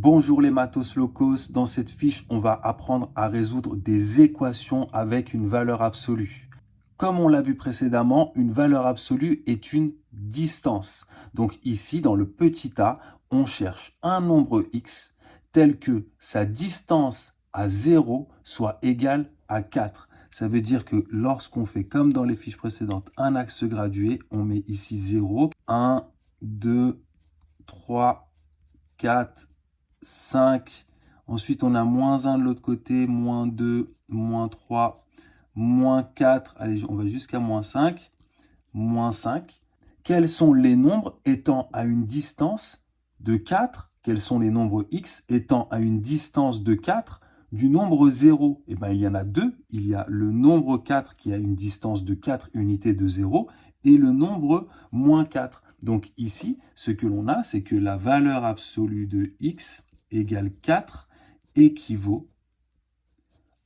Bonjour les mathos locos, dans cette fiche, on va apprendre à résoudre des équations avec une valeur absolue. Comme on l'a vu précédemment, une valeur absolue est une distance. Donc ici, dans le petit a, on cherche un nombre x tel que sa distance à 0 soit égale à 4. Ça veut dire que lorsqu'on fait comme dans les fiches précédentes, un axe gradué, on met ici 0, 1, 2, 3, 4, 5. Ensuite, on a moins 1 de l'autre côté, moins 2, moins 3, moins 4. Allez, on va jusqu'à moins 5. Moins 5. Quels sont les nombres étant à une distance de 4? Quels sont les nombres x étant à une distance de 4 du nombre 0? Eh bien, il y en a deux. Il y a le nombre 4 qui a une distance de 4 unités de 0 et le nombre moins 4. Donc ici, ce que l'on a, c'est que la valeur absolue de x égale 4 équivaut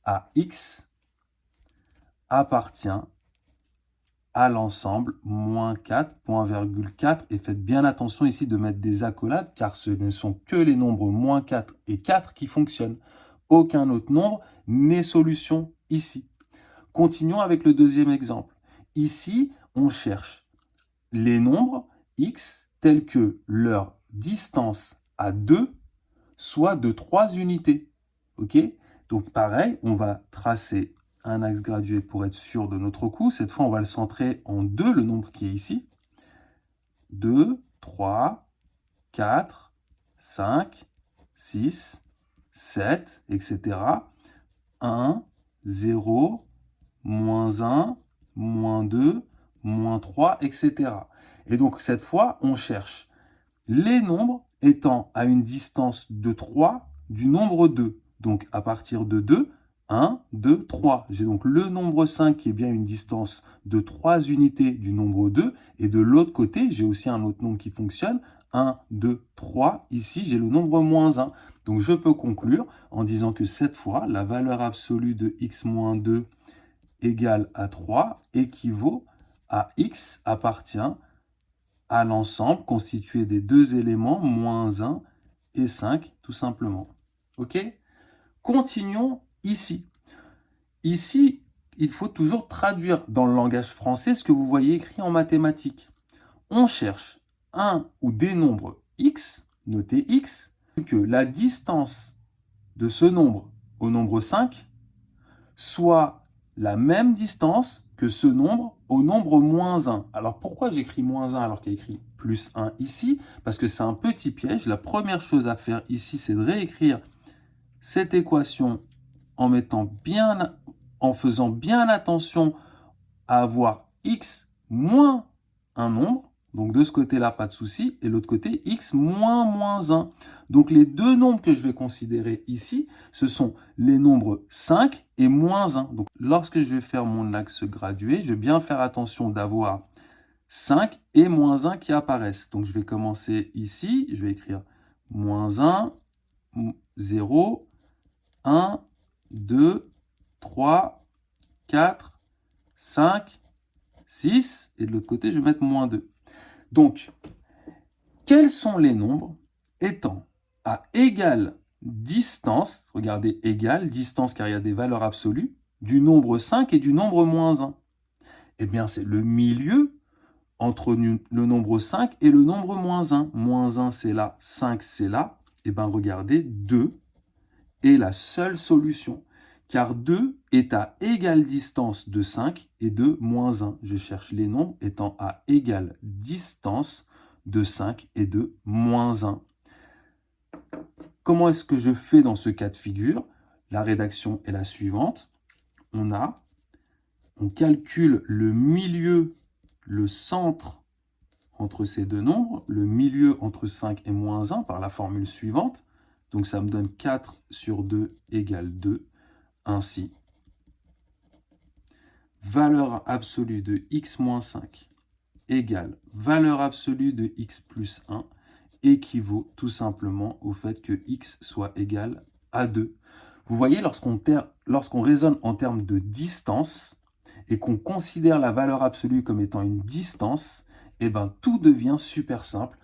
à x appartient à l'ensemble moins 4, point virgule 4. Et faites bien attention ici de mettre des accolades car ce ne sont que les nombres moins 4 et 4 qui fonctionnent. Aucun autre nombre n'est solution ici. Continuons avec le deuxième exemple. Ici, on cherche les nombres x tels que leur distance à 2 soit de 3 unités. Ok? Donc pareil, on va tracer un axe gradué pour être sûr de notre coup. Cette fois, on va le centrer en 2, le nombre qui est ici. 2, 3, 4, 5, 6, 7, etc. 1, 0, moins 1, moins 2, moins 3, etc. Et donc, cette fois, on cherche les nombres étant à une distance de 3 du nombre 2. Donc, à partir de 2, 1, 2, 3. J'ai donc le nombre 5 qui est bien une distance de 3 unités du nombre 2. Et de l'autre côté, j'ai aussi un autre nombre qui fonctionne. 1, 2, 3. Ici, j'ai le nombre moins 1. Donc, je peux conclure en disant que cette fois, la valeur absolue de x moins 2 égale à 3 équivaut à x appartient à l'ensemble constitué des deux éléments, moins 1 et 5, tout simplement. OK? Continuons ici. Ici, il faut toujours traduire dans le langage français ce que vous voyez écrit en mathématiques. On cherche un ou des nombres x, noté x, que la distance de ce nombre au nombre 5 soit la même distance que ce nombre au nombre moins 1. Alors pourquoi j'écris moins 1 alors qu'il y a écrit plus 1 ici? Parce que c'est un petit piège. La première chose à faire ici, c'est de réécrire cette équation en faisant bien attention à avoir x moins un nombre. Donc de ce côté-là, pas de souci. Et l'autre côté, x moins moins 1. Donc les deux nombres que je vais considérer ici, ce sont les nombres 5 et moins 1. Donc lorsque je vais faire mon axe gradué, je vais bien faire attention d'avoir 5 et moins 1 qui apparaissent. Donc je vais commencer ici, je vais écrire moins 1, 0, 1, 2, 3, 4, 5, 6. Et de l'autre côté, je vais mettre moins 2. Donc, quels sont les nombres étant à égale distance, regardez, égale distance car il y a des valeurs absolues, du nombre 5 et du nombre moins 1? Eh bien, c'est le milieu entre le nombre 5 et le nombre moins 1. Moins 1, c'est là, 5, c'est là. Eh bien, regardez, 2 est la seule solution, car 2 est à égale distance de 5 et de moins 1. Je cherche les nombres étant à égale distance de 5 et de moins 1. Comment est-ce que je fais dans ce cas de figure? La rédaction est la suivante. On calcule le milieu, le centre entre ces deux nombres, le milieu entre 5 et moins 1 par la formule suivante. Donc ça me donne 4 sur 2 égale 2. Ainsi, valeur absolue de x moins 5 égale valeur absolue de x plus 1 équivaut tout simplement au fait que x soit égal à 2. Vous voyez, lorsqu'on raisonne en termes de distance et qu'on considère la valeur absolue comme étant une distance, eh ben, tout devient super simple.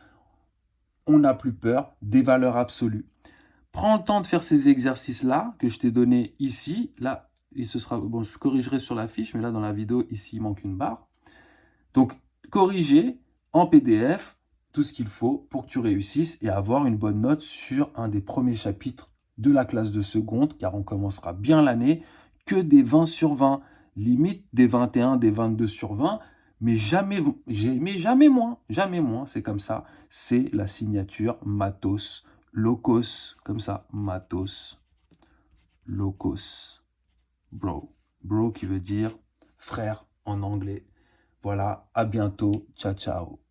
On n'a plus peur des valeurs absolues. Prends le temps de faire ces exercices-là que je t'ai donné ici. Là, il se sera, bon, je corrigerai sur la fiche, mais là, dans la vidéo, ici, il manque une barre. Donc, corriger en PDF tout ce qu'il faut pour que tu réussisses et avoir une bonne note sur un des premiers chapitres de la classe de seconde, car on commencera bien l'année, que des 20 sur 20, limite des 21, des 22 sur 20, mais jamais moins, c'est comme ça, c'est la signature Matos Locos, comme ça, Matos Locos, bro qui veut dire frère en anglais. Voilà, à bientôt, ciao ciao.